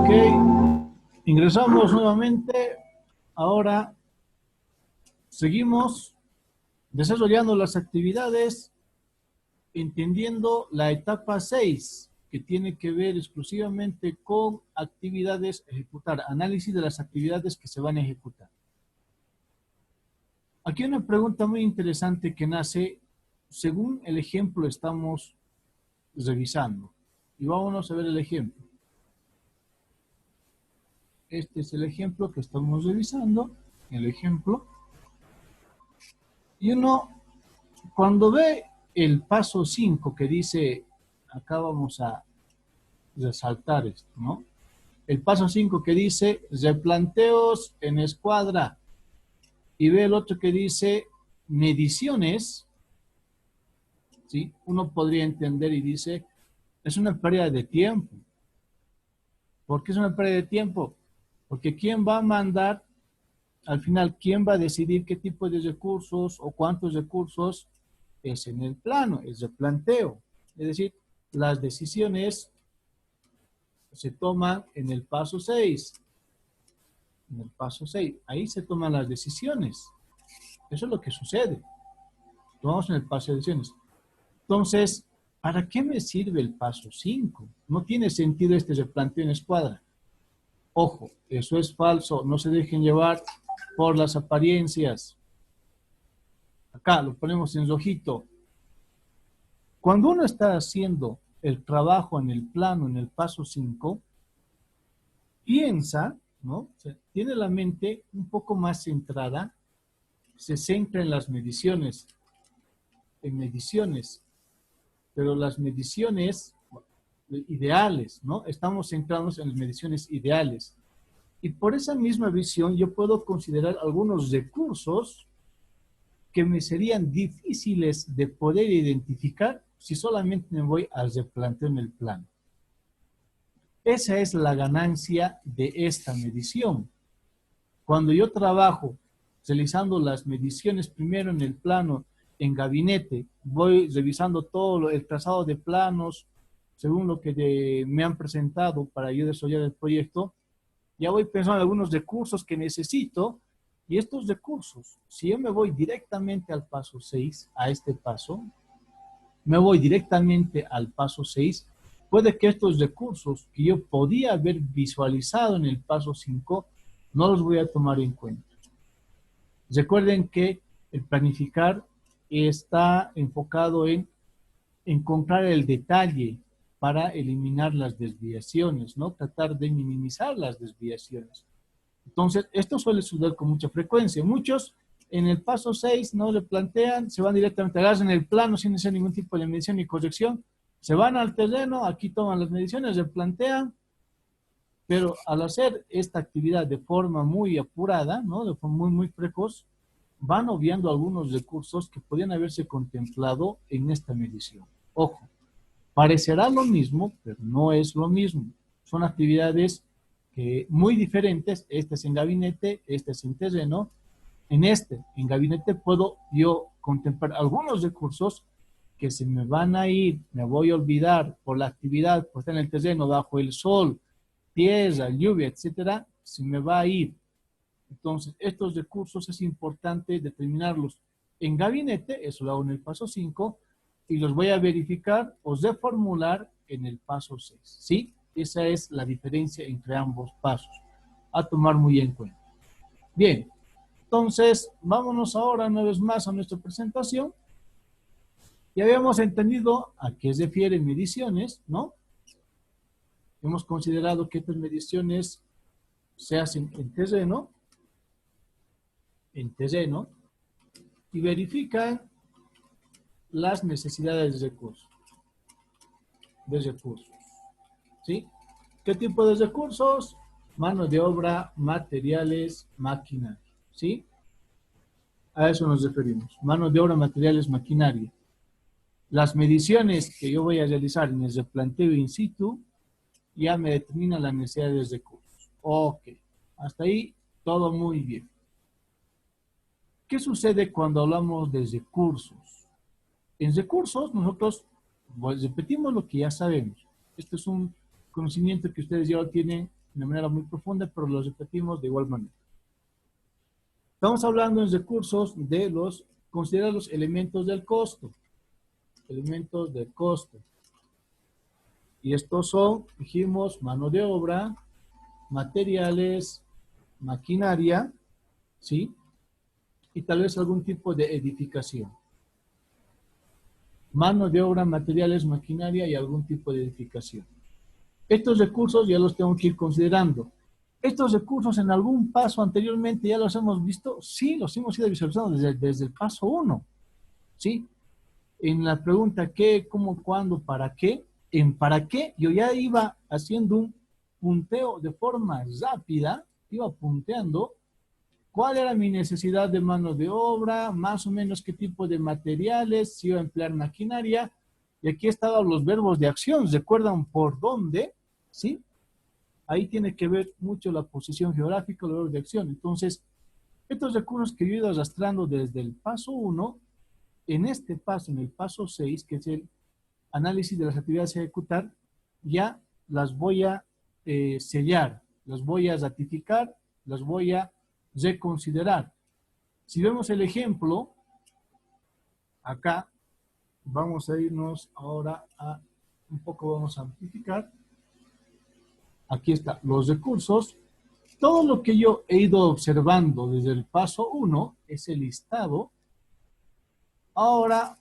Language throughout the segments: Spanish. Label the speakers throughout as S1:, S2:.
S1: Ok, ingresamos nuevamente. Ahora seguimos desarrollando las actividades, entendiendo la etapa 6, que tiene que ver exclusivamente con actividades a ejecutar, análisis de las actividades que se van a ejecutar. Aquí hay una pregunta muy interesante que nace según el ejemplo estamos revisando. Y vámonos a ver el ejemplo. Este es el ejemplo que estamos revisando, el ejemplo. Y uno, cuando ve el paso 5 que dice, acá vamos a resaltar esto, ¿no? El paso 5 que dice, replanteos en escuadra. Y ve el otro que dice, mediciones, ¿sí? Uno podría entender y dice, es una pérdida de tiempo. ¿Por qué es una pérdida de tiempo? Porque ¿quién va a mandar, al final, quién va a decidir qué tipo de recursos o cuántos recursos es en el plano, es el planteo? Es decir, las decisiones se toman en el paso 6. En el paso 6, ahí se toman las decisiones. Eso es lo que sucede. Tomamos en el paso de decisiones. Entonces, ¿para qué me sirve el paso 5? No tiene sentido este replanteo en escuadra. Ojo, eso es falso. No se dejen llevar por las apariencias. Acá lo ponemos en rojito. Cuando uno está haciendo el trabajo en el plano, en el paso 5, piensa, ¿no? O sea, tiene la mente un poco más centrada, se centra en las mediciones, pero las mediciones ideales, ¿no? Estamos centrados en las mediciones ideales. Y por esa misma visión yo puedo considerar algunos recursos que me serían difíciles de poder identificar si solamente me voy al replanteo en el plano. Esa es la ganancia de esta medición. Cuando yo trabajo realizando las mediciones primero en el plano, en gabinete, voy revisando todo el trazado de planos, según lo que me han presentado para yo desarrollar el proyecto, ya voy pensando en algunos recursos que necesito, y estos recursos, si yo me voy directamente al paso 6, a este paso, me voy directamente al paso 6, puede que estos recursos que yo podía haber visualizado en el paso 5, no los voy a tomar en cuenta. Recuerden que el planificar está enfocado en encontrar el detalle para eliminar las desviaciones, ¿no? Tratar de minimizar las desviaciones. Entonces, esto suele suceder con mucha frecuencia. Muchos en el paso 6 no le plantean, se van directamente, agarran el plano sin hacer ningún tipo de medición ni corrección, se van al terreno, aquí toman las mediciones, replantean, pero al hacer esta actividad de forma muy apurada, ¿no? De forma muy precoz, van obviando algunos recursos que podrían haberse contemplado en esta medición. Ojo, parecerá lo mismo, pero no es lo mismo. Son actividades muy diferentes. Este es en gabinete, este es en terreno. En gabinete puedo yo contemplar algunos recursos que se me van a ir, me voy a olvidar por la actividad, por estar en el terreno, bajo el sol, tierra, lluvia, etcétera, se me va a ir. Entonces, estos recursos es importante determinarlos en gabinete, eso lo hago en el paso 5, y los voy a verificar o reformular en el paso 6. ¿Sí? Esa es la diferencia entre ambos pasos, a tomar muy en cuenta. Bien, entonces, vámonos ahora una vez más a nuestra presentación. Ya habíamos entendido a qué se refieren mediciones, ¿no? Hemos considerado que estas mediciones se hacen en terreno, y verifican las necesidades de recursos. ¿Sí? ¿Qué tipo de recursos? Mano de obra, materiales, maquinaria. ¿Sí? A eso nos referimos. Mano de obra, materiales, maquinaria. Las mediciones que yo voy a realizar en el replanteo in situ ya me determinan las necesidades de recursos. Ok. Hasta ahí todo muy bien. ¿Qué sucede cuando hablamos de recursos? En recursos nosotros pues, repetimos lo que ya sabemos. Este es un conocimiento que ustedes ya lo tienen de manera muy profunda, pero los repetimos de igual manera. Estamos hablando en recursos de considerar los elementos del costo. Elementos del costo. Y estos son, dijimos, mano de obra, materiales, maquinaria, ¿sí? Y tal vez algún tipo de edificación. Mano de obra, materiales, maquinaria y algún tipo de edificación. Estos recursos ya los tengo que ir considerando. ¿Estos recursos en algún paso anteriormente ya los hemos visto? Sí, los hemos ido visualizando desde el paso 1. ¿Sí? En la pregunta ¿qué, cómo, cuándo, para qué? En para qué yo ya iba haciendo un punteo de forma rápida, iba punteando cuál era mi necesidad de mano de obra, más o menos qué tipo de materiales, si iba a emplear maquinaria. Y aquí estaban los verbos de acción, ¿recuerdan por dónde? ¿Sí? Ahí tiene que ver mucho la posición geográfica, los verbos de acción. Entonces, estos recursos que yo he ido arrastrando desde el paso 1, en este paso, en el paso 6, que es el análisis de las actividades a ejecutar, ya las voy a sellar, las voy a ratificar, las voy a reconsiderar. Si vemos el ejemplo, acá, vamos a irnos ahora a, un poco vamos a amplificar. Aquí está, los recursos. Todo lo que yo he ido observando desde el paso 1, ese listado, ahora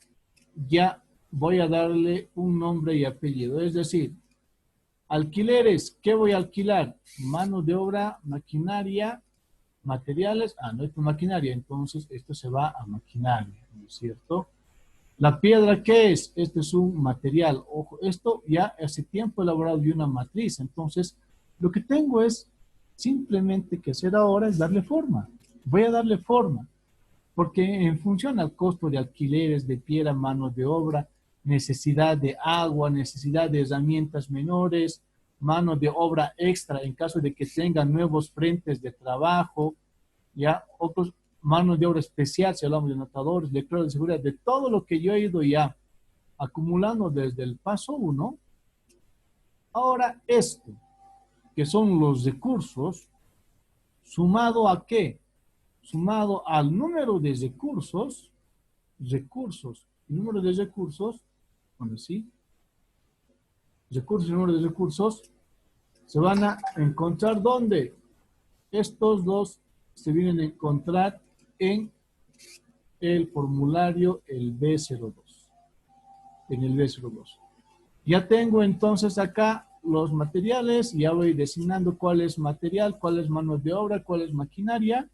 S1: ya voy a darle un nombre y apellido. Es decir, alquileres, ¿qué voy a alquilar? Mano de obra, maquinaria, materiales. Ah, no es maquinaria, entonces esto se va a maquinaria, ¿no es cierto? La piedra, ¿qué es? Este es un material. Ojo, esto ya hace tiempo elaborado de una matriz. Entonces, lo que tengo es simplemente que hacer ahora es darle forma. Voy a darle forma. Porque en función al costo de alquileres, de piedra, mano de obra, necesidad de agua, necesidad de herramientas menores, mano de obra extra en caso de que tengan nuevos frentes de trabajo, ya otros mano de obra especial, si hablamos de notadores, de pruebas de seguridad, de todo lo que yo he ido ya acumulando desde el paso 1, ahora esto, que son los recursos, sumado a qué? Sumado al número de recursos, número de recursos, bueno, sí, recursos y número de recursos, se van a encontrar ¿dónde? Estos dos se vienen a encontrar en el formulario, el B02, en el B02. Ya tengo entonces acá los materiales, ya voy designando cuál es material, cuál es mano de obra, cuál es maquinaria.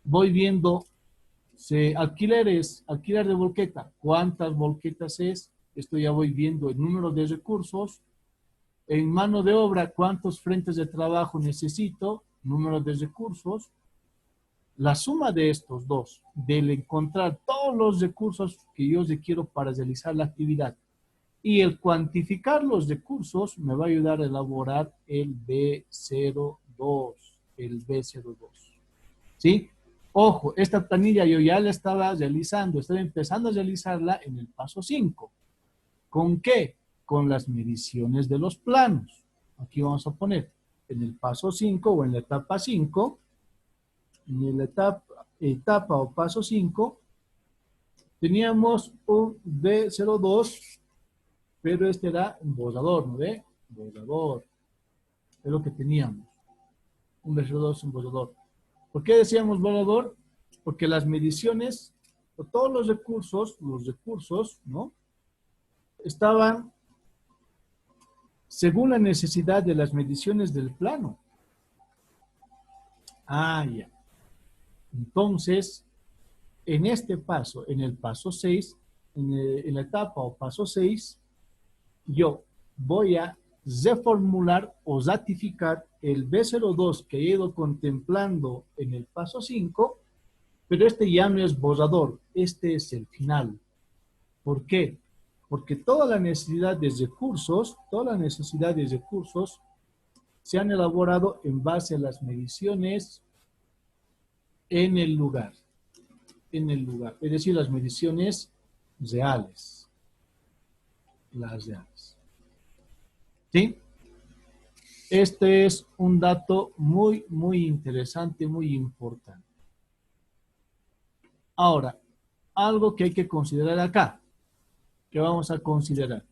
S1: Voy viendo alquileres, alquiler de volqueta, ¿cuántas volquetas es? Esto ya voy viendo el número de recursos. En mano de obra, ¿cuántos frentes de trabajo necesito? Número de recursos. La suma de estos dos, del encontrar todos los recursos que yo requiero para realizar la actividad y el cuantificar los recursos, me va a ayudar a elaborar el B02, el B02. ¿Sí? Ojo, esta planilla yo ya la estaba realizando, estaba empezando a realizarla en el paso 5. ¿Con qué? Con las mediciones de los planos. Aquí vamos a poner en el paso 5 o en la etapa 5, en la etapa o paso 5, teníamos un B02, pero este era un borrador, ¿no ve? Borrador. Es lo que teníamos. Un B02, un borrador. ¿Por qué decíamos borrador? Porque las mediciones, o todos los recursos, ¿no? Estaban según la necesidad de las mediciones del plano. Ah, ya. Entonces, en este paso, en el paso 6, en la etapa o paso 6, yo voy a reformular o ratificar el B02 que he ido contemplando en el paso 5, pero este ya no es borrador, este es el final. ¿Por qué? Porque toda la necesidad de recursos, se han elaborado en base a las mediciones en el lugar, es decir, las mediciones reales, las reales. ¿Sí? Este es un dato muy, muy interesante, muy importante. Ahora, algo que hay que considerar acá, que vamos a considerar.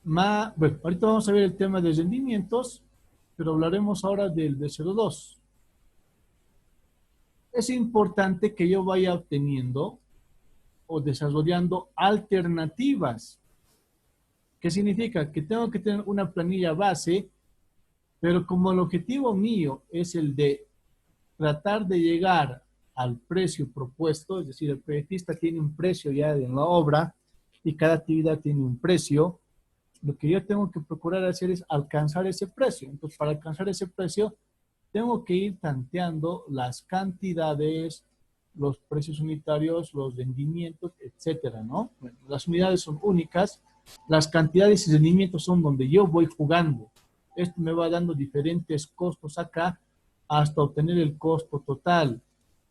S1: Bueno, ahorita vamos a ver el tema de rendimientos, pero hablaremos ahora del B02. Es importante que yo vaya obteniendo o desarrollando alternativas. ¿Qué significa? Que tengo que tener una planilla base, pero como el objetivo mío es el de tratar de llegar al precio propuesto, es decir, el proyectista tiene un precio ya en la obra y cada actividad tiene un precio, lo que yo tengo que procurar hacer es alcanzar ese precio. Entonces, para alcanzar ese precio, tengo que ir tanteando las cantidades, los precios unitarios, los rendimientos, etcétera, ¿no? Bueno, las unidades son únicas, las cantidades y rendimientos son donde yo voy jugando. Esto me va dando diferentes costos acá hasta obtener el costo total.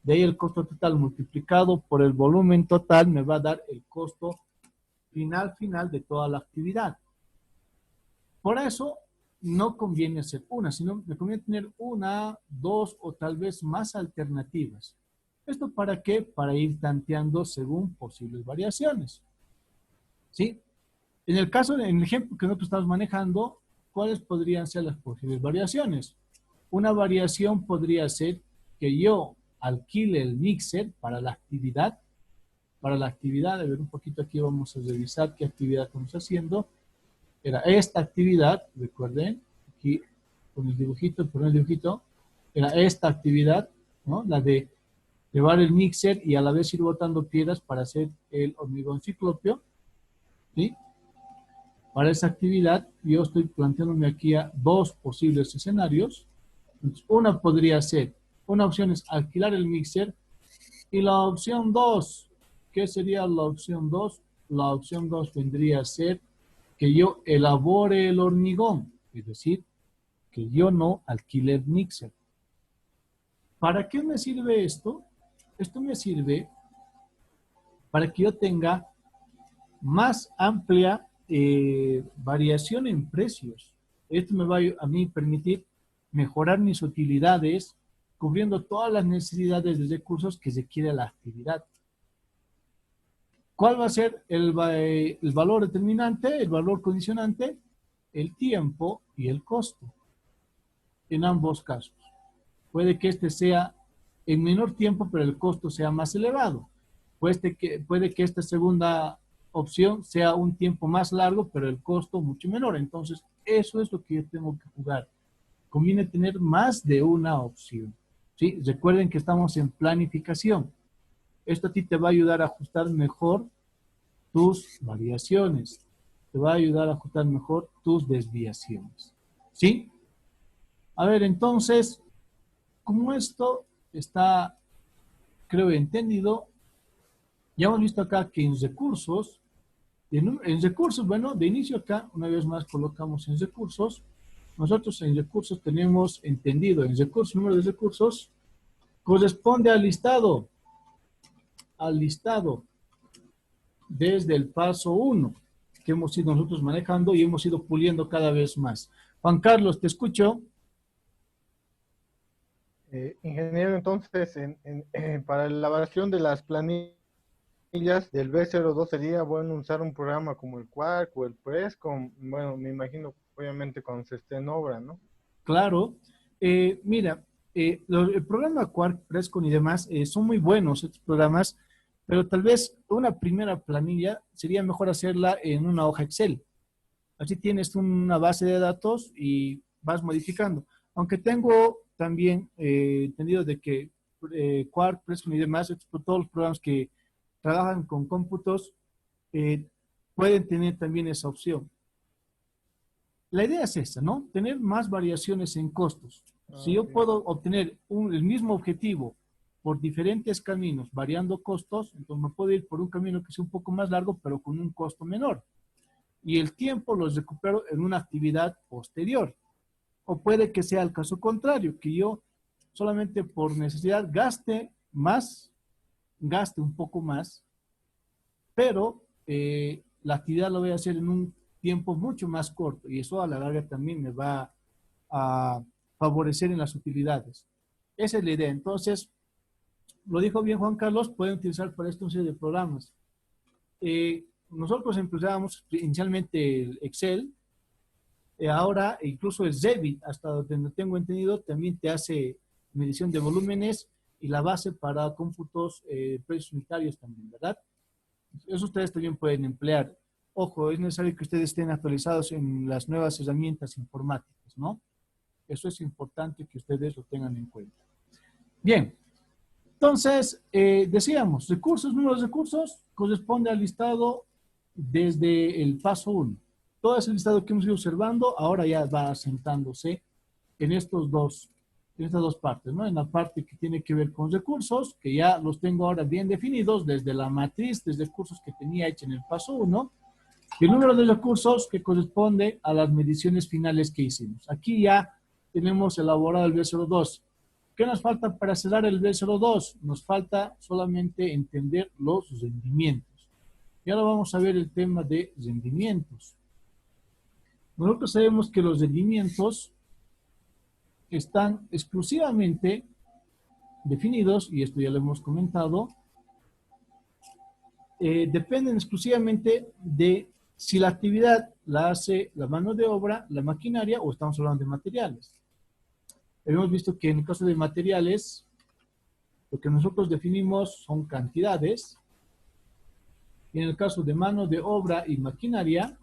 S1: De ahí el costo total multiplicado por el volumen total me va a dar el costo final de toda la actividad. Por eso no conviene hacer una, sino me conviene tener una, dos o tal vez más alternativas. ¿Esto para qué? Para ir tanteando según posibles variaciones. ¿Sí? En el caso, en el ejemplo que nosotros estamos manejando, ¿cuáles podrían ser las posibles variaciones? Una variación podría ser que yo alquile el mixer para la actividad. Para la actividad, a ver un poquito aquí vamos a revisar qué actividad estamos haciendo. Era esta actividad, recuerden, aquí con el dibujito, era esta actividad, ¿no? La de llevar el mixer y a la vez ir botando piedras para hacer el hormigón ciclopio, ¿sí? Para esa actividad, yo estoy planteándome aquí a dos posibles escenarios. Entonces, una podría ser, una opción es alquilar el mixer y la opción 2, ¿qué sería la opción 2? La opción 2 vendría a ser que yo elabore el hormigón, es decir, que yo no alquile el mixer. ¿Para qué me sirve esto? Esto me sirve para que yo tenga más amplia variación en precios. Esto me va a mí permitir mejorar mis utilidades, cubriendo todas las necesidades de recursos que requiere la actividad. ¿Cuál va a ser el valor determinante, el valor condicionante? El tiempo y el costo, en ambos casos. Puede que este sea en menor tiempo, pero el costo sea más elevado. Puede que esta segunda opción sea un tiempo más largo, pero el costo mucho menor. Entonces, eso es lo que yo tengo que jugar. Conviene tener más de una opción. ¿Sí? Recuerden que estamos en planificación. Esto a ti te va a ayudar a ajustar mejor tus variaciones. Te va a ayudar a ajustar mejor tus desviaciones. ¿Sí? A ver, entonces, como esto está, creo, entendido, ya hemos visto acá que en recursos, bueno, de inicio acá, una vez más colocamos en recursos. Nosotros en recursos tenemos entendido, en recursos, número de recursos, corresponde al listado desde el paso 1 que hemos ido nosotros manejando y hemos ido puliendo cada vez más. Juan Carlos, te escucho.
S2: Ingeniero, entonces, para la elaboración de las planillas del B02 sería bueno usar un programa como el Quark o el Press, bueno, me imagino, obviamente, cuando se esté en obra, ¿no?
S1: Claro. Mira, el programa Quark, Frescon y demás son muy buenos estos programas, pero tal vez una primera planilla sería mejor hacerla en una hoja Excel. Así tienes una base de datos y vas modificando. Aunque tengo también entendido de que Quark, Frescon y demás, todos los programas que trabajan con cómputos, eh, pueden tener también esa opción. La idea es esa, ¿no? Tener más variaciones en costos. Si yo
S2: Ok.
S1: puedo obtener el mismo objetivo por diferentes caminos, variando costos, entonces me puedo ir por un camino que sea un poco más largo, pero con un costo menor. Y el tiempo los recupero en una actividad posterior. O puede que sea el caso contrario, que yo solamente por necesidad gaste más, gaste un poco más, pero la actividad la voy a hacer en un tiempo mucho más corto y eso a la larga también me va a favorecer en las utilidades. Esa es la idea. Entonces, lo dijo bien Juan Carlos, pueden utilizar para esto una serie de programas. Nosotros empleábamos inicialmente el Excel, ahora incluso el Revit, hasta donde tengo entendido, también te hace medición de volúmenes y la base para cómputos precios unitarios también, ¿verdad? Eso ustedes también pueden emplear. Ojo, es necesario que ustedes estén actualizados en las nuevas herramientas informáticas, ¿no? Eso es importante que ustedes lo tengan en cuenta. Bien, entonces, decíamos, recursos, números de recursos, corresponde al listado desde el paso 1. Todo ese listado que hemos ido observando ahora ya va asentándose en estas dos partes, ¿no? En la parte que tiene que ver con recursos, que ya los tengo ahora bien definidos desde la matriz de recursos que tenía hecha en el paso 1, y el número de recursos que corresponde a las mediciones finales que hicimos. Aquí ya tenemos elaborado el B02. ¿Qué nos falta para cerrar el B02? Nos falta solamente entender los rendimientos. Y ahora vamos a ver el tema de rendimientos. Nosotros sabemos que los rendimientos están exclusivamente definidos, y esto ya lo hemos comentado, dependen exclusivamente de si la actividad la hace la mano de obra, la maquinaria o estamos hablando de materiales. Hemos visto que en el caso de materiales, lo que nosotros definimos son cantidades, y en el caso de mano de obra y maquinaria,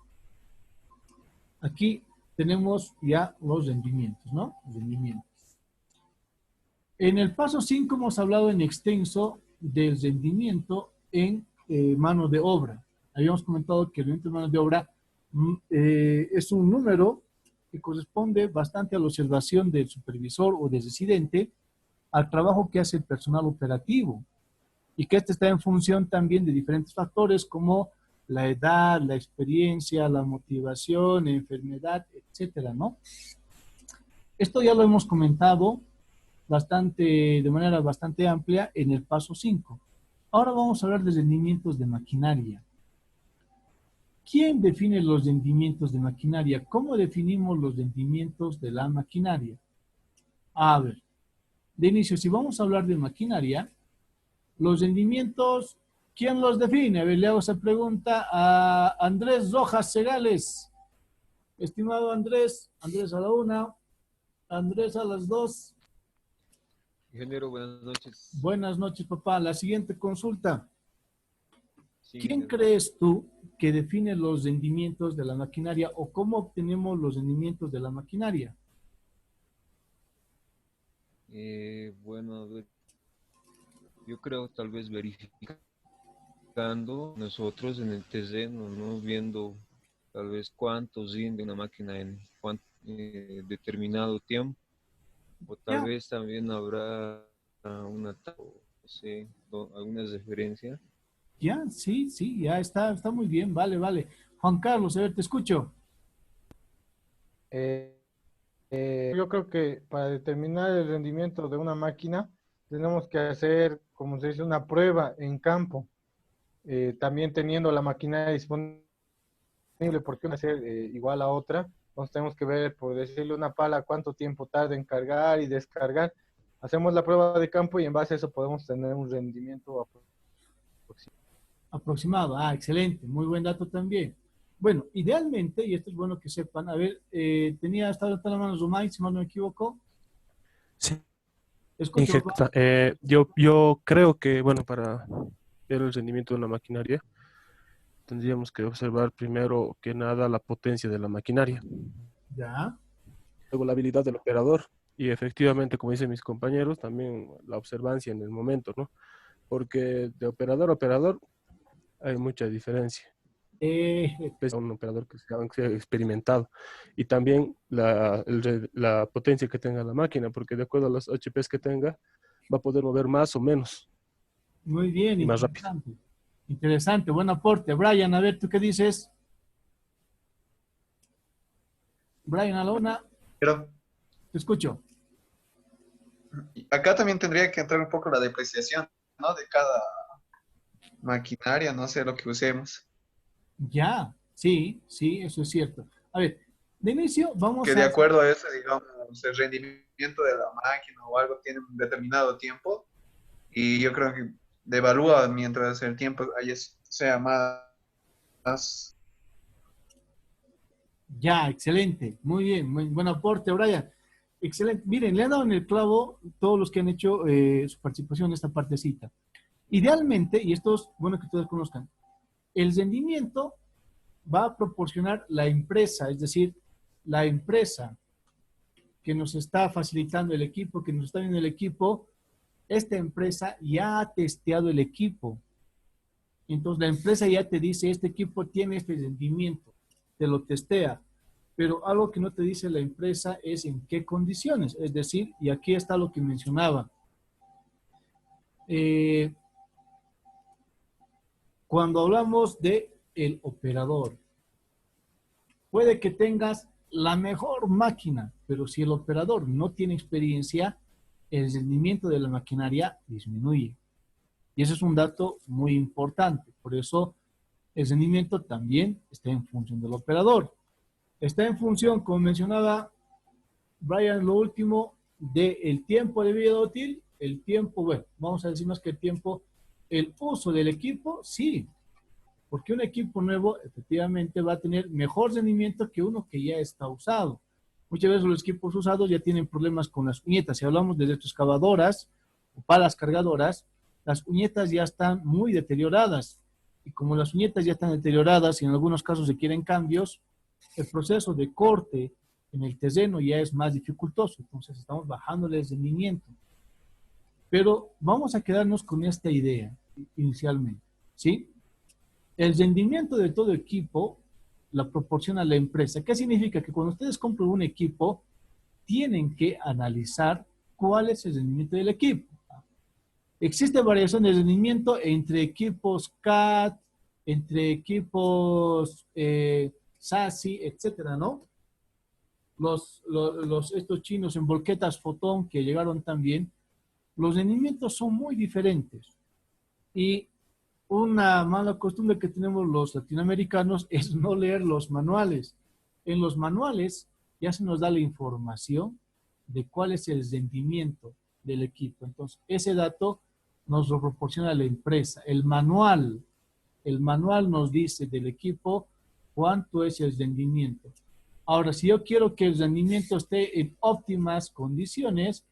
S1: aquí tenemos ya los rendimientos, ¿no? Rendimientos. En el paso 5 hemos hablado en extenso del rendimiento en mano de obra. Habíamos comentado que el rendimiento de mano de obra es un número que corresponde bastante a la observación del supervisor o del residente al trabajo que hace el personal operativo y que este está en función también de diferentes factores como la edad, la experiencia, la motivación, la enfermedad, etcétera, ¿no? Esto ya lo hemos comentado de manera bastante amplia en el paso 5. Ahora vamos a hablar de rendimientos de maquinaria. ¿Quién define los rendimientos de maquinaria? ¿Cómo definimos los rendimientos de la maquinaria? A ver, de inicio, si vamos a hablar de maquinaria, los rendimientos, ¿quién los define? A ver, le hago esa pregunta a Andrés Rojas Segales. Estimado Andrés, Andrés a la 1, Andrés a las 2.
S3: Ingeniero, buenas noches.
S1: Buenas noches, papá. La siguiente consulta.
S3: Sí,
S1: ¿Quién
S3: ingeniero.
S1: crees tú que define los rendimientos de la maquinaria o cómo obtenemos los rendimientos de la maquinaria?
S3: Bueno, a ver, yo creo tal vez verificando nosotros en el terreno, ¿no? Viendo tal vez cuánto rinde una máquina en determinado tiempo, o tal
S1: Ya,
S3: vez también habrá no sé, alguna referencia.
S1: ya, sí, sí, ya está muy bien, vale, vale. Juan Carlos, a ver, te escucho.
S2: Eh, yo creo que para determinar el rendimiento de una máquina tenemos que hacer, como se dice, una prueba en campo. También teniendo la maquinaria disponible, porque una ser igual a otra. Entonces tenemos que ver, por decirle una pala, cuánto tiempo tarda en cargar y descargar. Hacemos la prueba de campo y en base a eso podemos tener un rendimiento aproximado.
S1: Aproximado. Ah, excelente, muy buen dato también. Bueno, idealmente, y esto es bueno que sepan, a ver, tenía hasta ahora la mano Zumay, si no me equivoco.
S4: Sí,
S1: Escucho, papá.
S4: yo creo que, bueno, para ver el rendimiento de una maquinaria, tendríamos que observar primero que nada la potencia de la maquinaria,
S1: Ya,
S4: luego la habilidad del operador y efectivamente, como dicen mis compañeros, también la observancia en el momento, ¿no? Porque de operador a operador hay mucha diferencia. Es un operador que sea experimentado y también la potencia que tenga la máquina, porque de acuerdo a los HPs que tenga, va a poder mover más o menos
S1: muy bien,
S4: y más rápido.
S1: interesante. Interesante, buen aporte. Brian, a ver, ¿tú qué dices? Brian, a la una,
S5: Pero
S1: te escucho.
S5: acá también tendría que entrar un poco la depreciación, ¿no? De cada maquinaria, no sé lo que usemos.
S1: Ya, Sí, sí, eso es cierto. A ver, de inicio vamos
S5: Que de
S1: a...
S5: acuerdo a eso, digamos, el rendimiento de la máquina o algo tiene un determinado tiempo y yo creo que devalúa mientras el tiempo sea más.
S1: Ya, excelente. Muy bien, muy buen aporte, Brian. Excelente. Miren, le han dado en el clavo todos los que han hecho su participación en esta partecita. Idealmente, y esto es bueno que ustedes conozcan, el rendimiento va a proporcionar la empresa, es decir, la empresa que nos está facilitando el equipo, que nos está viendo el equipo, esta empresa ya ha testeado el equipo. Entonces la empresa ya te dice, este equipo tiene este rendimiento, te lo testea. Pero algo que no te dice la empresa es en qué condiciones. Es decir, y aquí está lo que mencionaba. Cuando hablamos de el operador, puede que tengas la mejor máquina, pero si el operador no tiene experiencia, el rendimiento de la maquinaria disminuye. Y eso es un dato muy importante. Por eso el rendimiento también está en función del operador. Está en función, como mencionaba Brian, lo último, del tiempo de vida útil, el tiempo, bueno, vamos a decir más que el tiempo, el uso del equipo, sí, porque un equipo nuevo efectivamente va a tener mejor rendimiento que uno que ya está usado. Muchas veces los equipos usados ya tienen problemas con las uñetas. Si hablamos de retroexcavadoras o palas cargadoras, las uñetas ya están muy deterioradas. Y como las uñetas ya están deterioradas y en algunos casos se quieren cambios, el proceso de corte en el terreno ya es más dificultoso. Entonces estamos bajándole el rendimiento. Pero vamos a quedarnos con esta idea inicialmente, ¿sí? El rendimiento de todo equipo la proporciona la empresa. ¿Qué significa? Que cuando ustedes compran un equipo, tienen que analizar cuál es el rendimiento del equipo. Existe variación de rendimiento entre equipos CAD, entre equipos SASI, etcétera, ¿no? Estos chinos en volquetas Fotón que llegaron también, los rendimientos son muy diferentes. Y una mala costumbre que tenemos los latinoamericanos es no leer los manuales. En los manuales ya se nos da la información de cuál es el rendimiento del equipo. Entonces, ese dato nos lo proporciona la empresa. El manual nos dice del equipo cuánto es el rendimiento. Ahora, si yo quiero que el rendimiento esté en óptimas condiciones,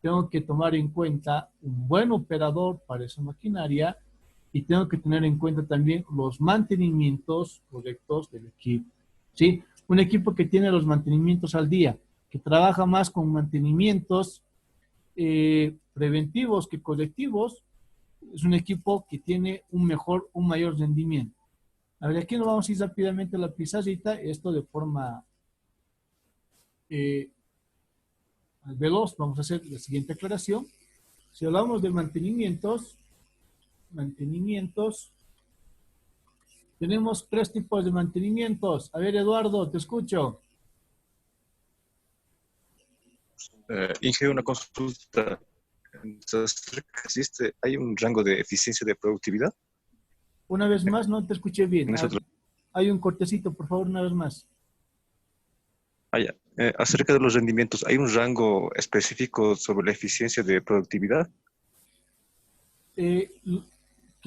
S1: tengo que tomar en cuenta un buen operador para esa maquinaria y tengo que tener en cuenta también los mantenimientos correctos del equipo. ¿Sí? Un equipo que tiene los mantenimientos al día, que trabaja más con mantenimientos preventivos que colectivos, es un equipo que tiene un mayor rendimiento. A ver, aquí nos vamos a ir rápidamente a la pizarrita, esto de forma veloz. Vamos a hacer la siguiente aclaración. Si hablamos de mantenimientos, tenemos 3 tipos de mantenimientos. A ver, Eduardo, te escucho.
S6: Inge, una consulta. Entonces, ¿hay un rango de eficiencia de productividad?
S1: Una vez más, no te escuché bien.
S6: En
S1: Hay un cortecito, por favor, una vez más.
S6: Ya. Acerca de los rendimientos, ¿hay un rango específico sobre la eficiencia de productividad?
S1: Que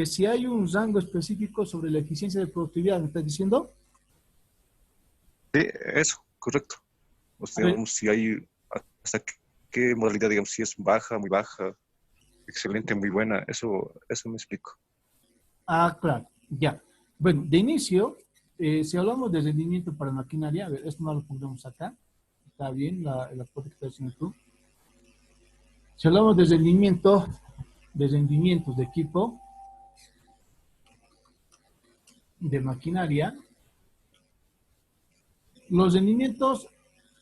S1: si hay un rango específico sobre la eficiencia de productividad, ¿me estás diciendo?
S6: Sí, eso, correcto. O sea, digamos, si hay, hasta qué modalidad, digamos, si es baja, muy baja, excelente, muy buena, eso me explico.
S1: Ah, claro, ya. Bueno, de inicio, si hablamos de rendimiento para maquinaria, a ver, esto no lo pondremos acá. Está bien, el aporte que estás haciendo tú. Si hablamos de rendimientos de equipo, de maquinaria, los rendimientos,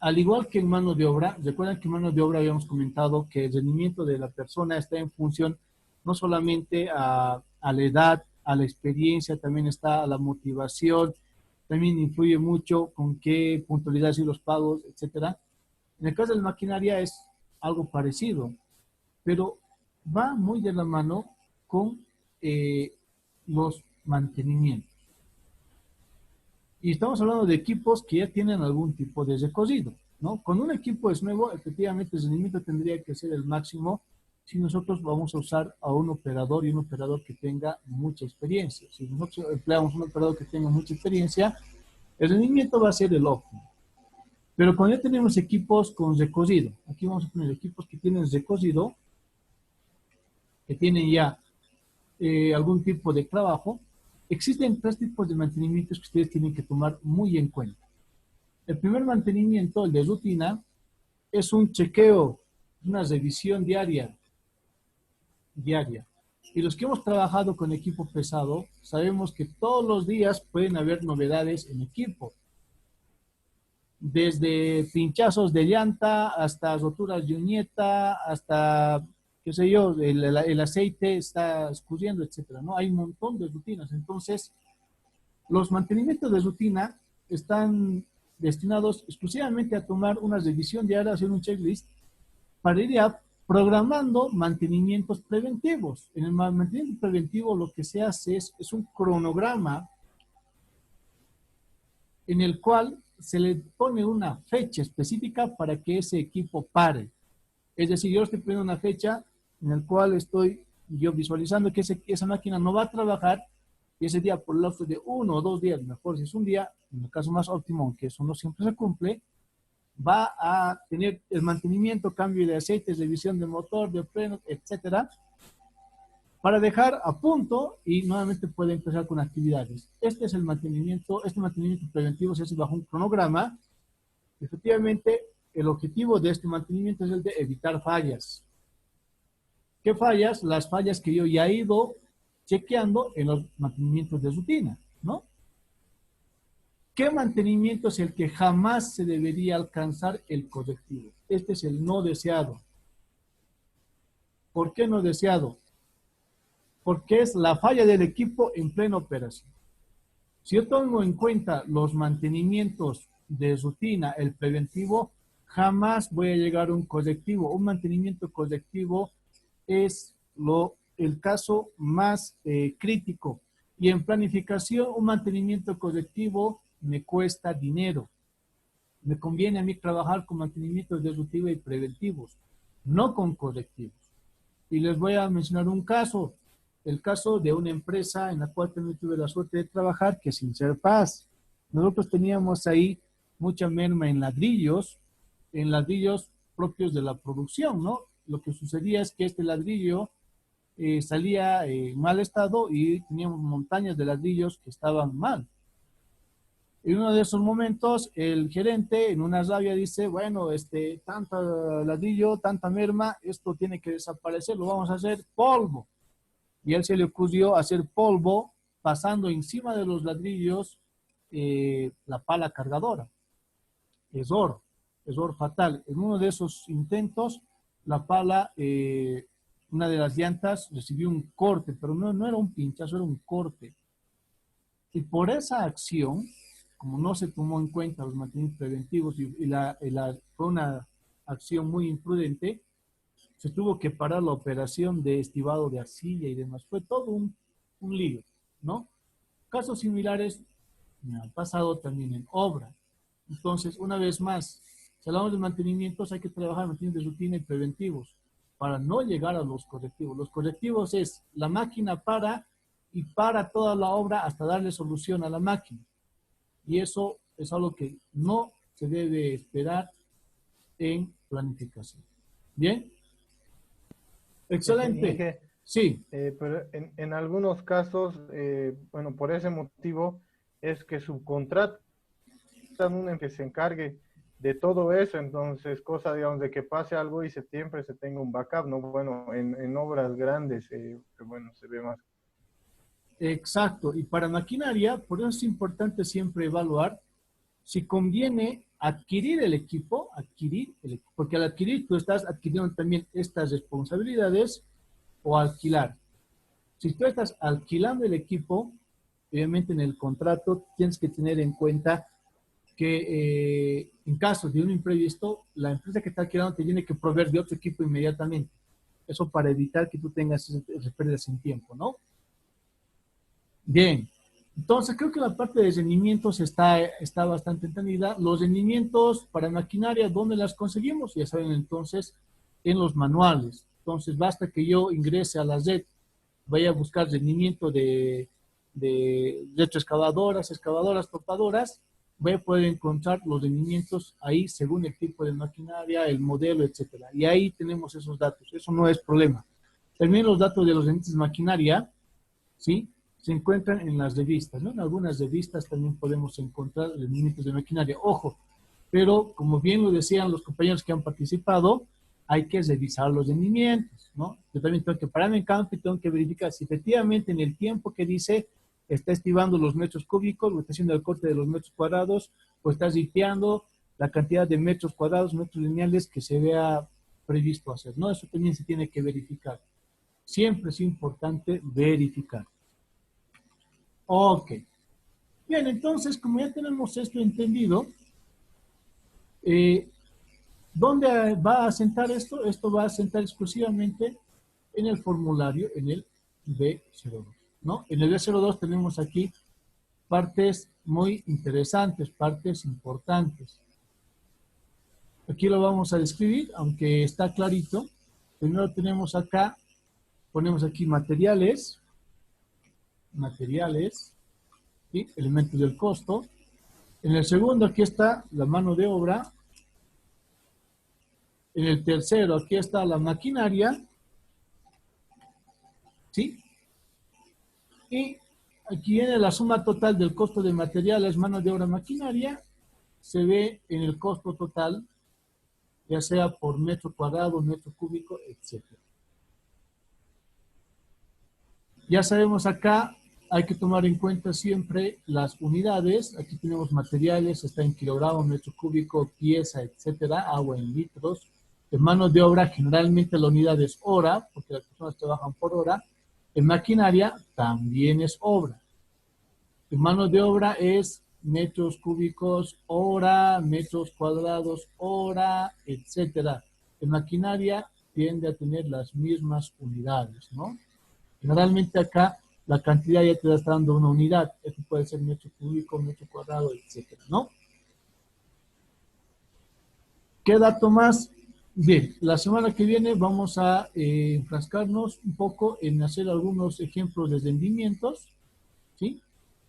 S1: al igual que en mano de obra, recuerdan que en mano de obra habíamos comentado que el rendimiento de la persona está en función no solamente a la edad, a la experiencia, también está a la motivación, también influye mucho con qué puntualidad y los pagos, etcétera. En el caso de la maquinaria es algo parecido, pero va muy de la mano con los mantenimientos. Y estamos hablando de equipos que ya tienen algún tipo de recorrido, ¿no? Cuando un equipo es nuevo, efectivamente el rendimiento tendría que ser el máximo si nosotros vamos a usar a un operador y un operador que tenga mucha experiencia. Si nosotros empleamos un operador que tenga mucha experiencia, el rendimiento va a ser el óptimo. Pero cuando ya tenemos equipos con recorrido, aquí vamos a poner equipos que tienen recorrido, que tienen ya algún tipo de trabajo, existen tres tipos de mantenimientos que ustedes tienen que tomar muy en cuenta. El primer mantenimiento, el de rutina, es un chequeo, una revisión diaria. Y los que hemos trabajado con equipo pesado, sabemos que todos los días pueden haber novedades en equipo. Desde pinchazos de llanta, hasta roturas de uñeta, hasta, qué sé yo, el aceite está escurriendo, etcétera, ¿no? Hay un montón de rutinas. Entonces, los mantenimientos de rutina están destinados exclusivamente a tomar una revisión diaria, hacer un checklist, para ir ya programando mantenimientos preventivos. En el mantenimiento preventivo lo que se hace es un cronograma en el cual se le pone una fecha específica para que ese equipo pare. Es decir, yo estoy poniendo una fecha en la cual estoy yo visualizando que esa máquina no va a trabajar y ese día por el lapso de 1 o 2 días, mejor si es un día, en el caso más óptimo, aunque eso no siempre se cumple, va a tener el mantenimiento, cambio de aceite, revisión de motor, de frenos, etcétera, para dejar a punto y nuevamente puede empezar con actividades. Este es el mantenimiento, este mantenimiento preventivo se hace bajo un cronograma. Efectivamente, el objetivo de este mantenimiento es el de evitar fallas. ¿Qué fallas? Las fallas que yo ya he ido chequeando en los mantenimientos de rutina, ¿no? ¿Qué mantenimiento es el que jamás se debería alcanzar el correctivo? Este es el no deseado. ¿Por qué no deseado? Porque es la falla del equipo en plena operación. Si yo tomo en cuenta los mantenimientos de rutina, el preventivo, jamás voy a llegar a un correctivo. Un mantenimiento correctivo es el caso más crítico. Y en planificación, un mantenimiento correctivo me cuesta dinero. Me conviene a mí trabajar con mantenimientos de rutina y preventivos, no con correctivos. Y les voy a mencionar un caso. El caso de una empresa en la cual también tuve la suerte de trabajar, que es Sincerpaz. Nosotros teníamos ahí mucha merma en ladrillos propios de la producción, ¿no? Lo que sucedía es que este ladrillo salía en mal estado y teníamos montañas de ladrillos que estaban mal. En uno de esos momentos, el gerente en una rabia dice, bueno, tanta ladrillo, tanta merma, esto tiene que desaparecer, lo vamos a hacer polvo. Y a él se le ocurrió hacer polvo pasando encima de los ladrillos la pala cargadora. Error fatal. En uno de esos intentos, la pala, una de las llantas recibió un corte, pero no era un pinchazo, era un corte. Y por esa acción, como no se tomó en cuenta los mantenimientos preventivos fue una acción muy imprudente, se tuvo que parar la operación de estibado de arcilla y demás. Fue todo un lío, ¿no? Casos similares me han pasado también en obra. Entonces, una vez más, si hablamos de mantenimientos, hay que trabajar mantenimientos de rutina y preventivos para no llegar a los correctivos. Los correctivos es la máquina para toda la obra hasta darle solución a la máquina. Y eso es algo que no se debe esperar en planificación. ¿Bien? Excelente. Sí.
S2: Pero en algunos casos, bueno, por ese motivo es que subcontratan una que se encargue de todo eso, entonces cosa, digamos, de que pase algo y siempre se tenga un backup, ¿no? Bueno, en obras grandes, bueno, se ve más.
S1: Exacto, y para maquinaria, por eso es importante siempre evaluar si conviene adquirir el equipo, porque al adquirir tú estás adquiriendo también estas responsabilidades o alquilar. Si tú estás alquilando el equipo, obviamente en el contrato tienes que tener en cuenta que en caso de un imprevisto, la empresa que está alquilando te tiene que proveer de otro equipo inmediatamente. Eso para evitar que tú tengas esas pérdidas en tiempo, ¿no? Bien. Entonces, creo que la parte de rendimientos está bastante entendida. Los rendimientos para maquinaria, ¿dónde las conseguimos? Ya saben, entonces, en los manuales. Entonces, basta que yo ingrese a la red, vaya a buscar rendimiento de retroexcavadoras, excavadoras, topadoras, voy a poder encontrar los rendimientos ahí según el tipo de maquinaria, el modelo, etcétera. Y ahí tenemos esos datos. Eso no es problema. También los datos de los rendimientos de maquinaria, ¿sí? Se encuentran en las revistas, ¿no? En algunas revistas también podemos encontrar rendimientos de maquinaria. Ojo, pero como bien lo decían los compañeros que han participado, hay que revisar los rendimientos, ¿no? Yo también tengo que pararme en campo y tengo que verificar si efectivamente en el tiempo que dice está estimando los metros cúbicos, o está haciendo el corte de los metros cuadrados, o está ripiando la cantidad de metros cuadrados, metros lineales que se vea previsto hacer, ¿no? Eso también se tiene que verificar. Siempre es importante verificar. Ok. Bien, entonces, como ya tenemos esto entendido, ¿dónde va a asentar esto? Esto va a asentar exclusivamente en el formulario, en el B02, ¿no? En el B02 tenemos aquí partes muy interesantes, partes importantes. Aquí lo vamos a describir, aunque está clarito. Primero tenemos acá, ponemos aquí materiales, ¿sí? Elementos del costo. En el segundo, aquí está la mano de obra. En el tercero, aquí está la maquinaria, ¿sí? Y aquí viene la suma total del costo de materiales, mano de obra, maquinaria, se ve en el costo total, ya sea por metro cuadrado, metro cúbico, etc. Ya sabemos acá, hay que tomar en cuenta siempre las unidades. Aquí tenemos materiales, está en kilogramos, metro cúbico, pieza, etcétera, agua en litros. En mano de obra, generalmente la unidad es hora, porque las personas trabajan por hora. En maquinaria, también es hora. En mano de obra es metros cúbicos, hora, metros cuadrados, hora, etcétera. En maquinaria tiende a tener las mismas unidades, ¿no? Generalmente acá la cantidad ya te está dando una unidad. Esto puede ser metro cúbico, metro cuadrado, etcétera, ¿no? ¿Qué dato más? Bien, la semana que viene vamos a enfrascarnos un poco en hacer algunos ejemplos de rendimientos, ¿sí?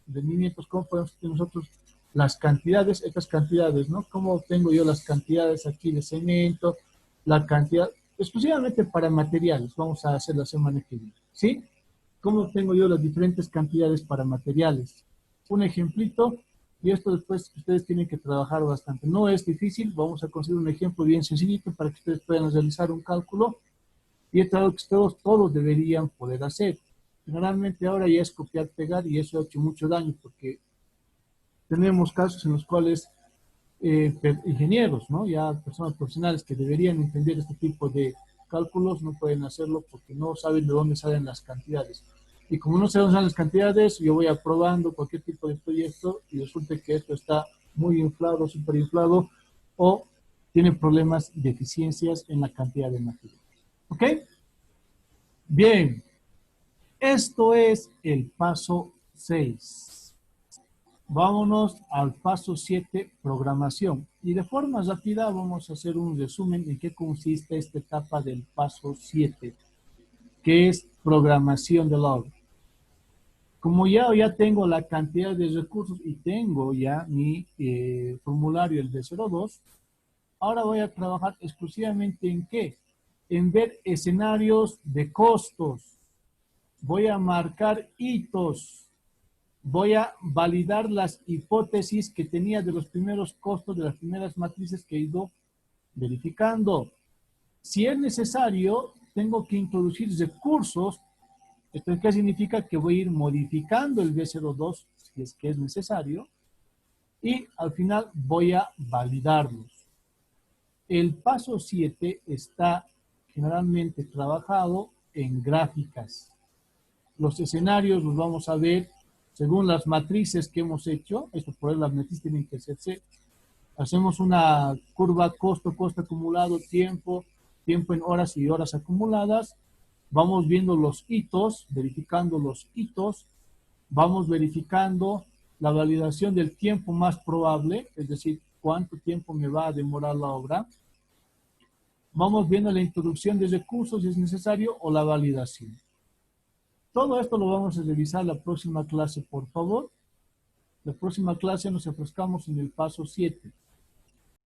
S1: Rendimientos, ¿cómo podemos tener nosotros las cantidades, estas cantidades, ¿no? ¿Cómo obtengo yo las cantidades aquí de cemento, la cantidad, exclusivamente para materiales, vamos a hacer la semana que viene, ¿sí? ¿Cómo obtengo yo las diferentes cantidades para materiales? Un ejemplito, y esto después ustedes tienen que trabajar bastante. No es difícil, vamos a conseguir un ejemplo bien sencillito para que ustedes puedan realizar un cálculo, y esto es algo que todos deberían poder hacer. Generalmente ahora ya es copiar, pegar, y eso ha hecho mucho daño, porque tenemos casos en los cuales ingenieros, ¿no? Ya personas profesionales que deberían entender este tipo de cálculos no pueden hacerlo porque no saben de dónde salen las cantidades. Y como no saben las cantidades, yo voy aprobando cualquier tipo de proyecto y resulta que esto está muy inflado, superinflado, o tiene problemas, deficiencias en la cantidad de material. ¿Ok? Bien. Esto es el paso 6. Vámonos al paso 7, programación. Y de forma rápida vamos a hacer un resumen en qué consiste esta etapa del paso 7, que es programación de la obra. Como ya tengo la cantidad de recursos y tengo ya mi formulario, el D02, ahora voy a trabajar exclusivamente en ¿qué? En ver escenarios de costos. Voy a marcar hitos. Voy a validar las hipótesis que tenía de los primeros costos, de las primeras matrices que he ido verificando. Si es necesario, tengo que introducir recursos. ¿Esto qué significa? Que voy a ir modificando el B02 si es que es necesario. Y al final voy a validarlos. El paso 7 está generalmente trabajado en gráficas. Los escenarios los vamos a ver según las matrices que hemos hecho. Esto por eso las matrices tienen que hacerse. Hacemos una curva costo acumulado, tiempo en horas y horas acumuladas. Vamos viendo los hitos, verificando los hitos. Vamos verificando la validación del tiempo más probable, es decir, cuánto tiempo me va a demorar la obra. Vamos viendo la introducción de recursos si es necesario o la validación. Todo esto lo vamos a revisar la próxima clase, por favor. La próxima clase nos enfrascamos en el paso 7.